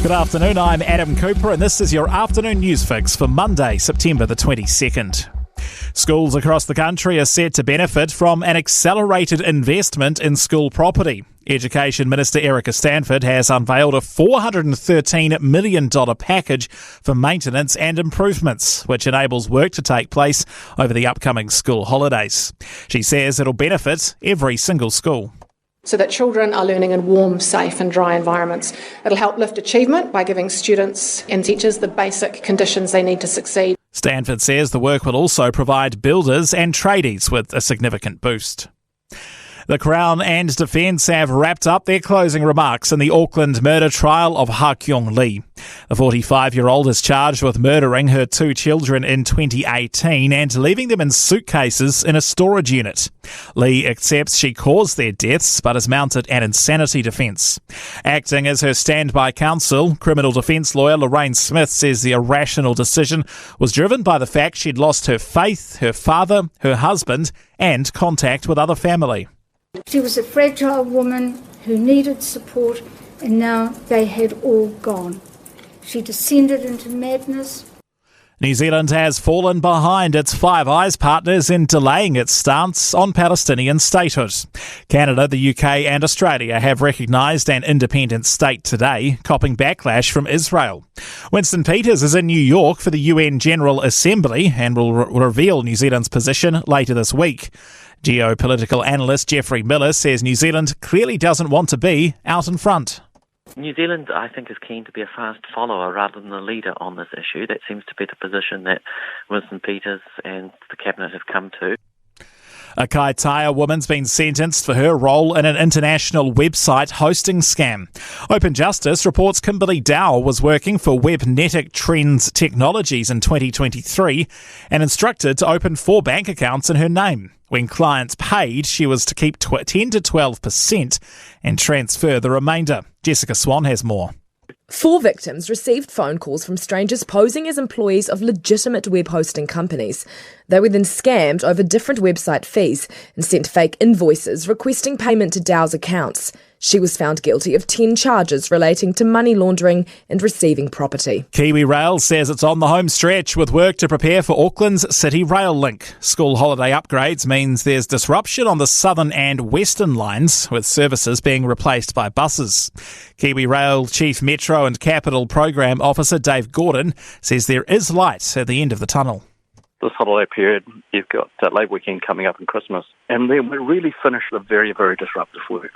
Good afternoon, I'm Adam Cooper and this is your afternoon news fix for Monday, September the 22nd. Schools across the country are set to benefit from an accelerated investment in school property. Education Minister Erica Stanford has unveiled a $413 million package for maintenance and improvements, which enables work to take place over the upcoming school holidays. She says it'll benefit every single school. So that children are learning in warm, safe and dry environments. It'll help lift achievement by giving students and teachers the basic conditions they need to succeed. Stanford says the work will also provide builders and tradies with a significant boost. The Crown and Defence have wrapped up their closing remarks in the Auckland murder trial of Ha Kyung Lee. The 45-year-old is charged with murdering her two children in 2018 and leaving them in suitcases in a storage unit. Lee accepts she caused their deaths but has mounted an insanity defence. Acting as her standby counsel, criminal defence lawyer Lorraine Smith says the irrational decision was driven by the fact she'd lost her faith, her father, her husband and contact with other family. She was a fragile woman who needed support, and now they had all gone. She descended into madness. New Zealand has fallen behind its Five Eyes partners in delaying its stance on Palestinian statehood. Canada, the UK and Australia have recognised an independent state today, copping backlash from Israel. Winston Peters is in New York for the UN General Assembly and will reveal New Zealand's position later this week. Geopolitical analyst Geoffrey Miller says New Zealand clearly doesn't want to be out in front. New Zealand, I think, is keen to be a fast follower rather than a leader on this issue. That seems to be the position that Winston Peters and the Cabinet have come to. A Kaitaia woman's been sentenced for her role in an international website hosting scam. Open Justice reports Kimberly Dow was working for Webnetic Trends Technologies in 2023 and instructed to open 4 bank accounts in her name. When clients paid, she was to keep 10 to 12% and transfer the remainder. Jessica Swan has more. 4 victims received phone calls from strangers posing as employees of legitimate web hosting companies. They were then scammed over different website fees and sent fake invoices requesting payment to Dow's accounts. She was found guilty of 10 charges relating to money laundering and receiving property. Kiwi Rail says it's on the home stretch with work to prepare for Auckland's City Rail link. School holiday upgrades means there's disruption on the southern and western lines, with services being replaced by buses. Kiwi Rail Chief Metro and Capital Program Officer Dave Gordon says there is light at the end of the tunnel. This holiday period, you've got Labour weekend coming up and Christmas, and then we really finish the very, very disruptive work.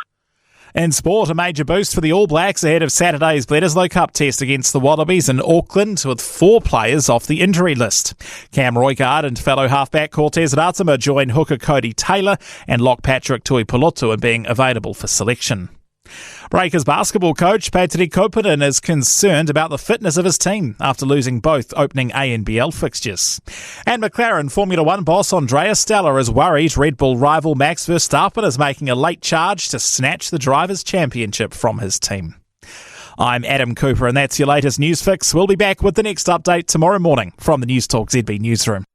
In sport, a major boost for the All Blacks ahead of Saturday's Bledisloe Cup test against the Wallabies in Auckland, with 4 players off the injury list. Cam Roigard and fellow halfback Cortez Ratama join hooker Cody Taylor and lock Patrick Tuipulotu in being available for selection. Breakers basketball coach Patri Kopinen is concerned about the fitness of his team after losing both opening ANBL fixtures. And McLaren Formula 1 boss Andrea Stella is worried Red Bull rival Max Verstappen is making a late charge to snatch the Drivers' Championship from his team. I'm Adam Cooper and that's your latest news fix. We'll be back with the next update tomorrow morning from the Newstalk ZB newsroom.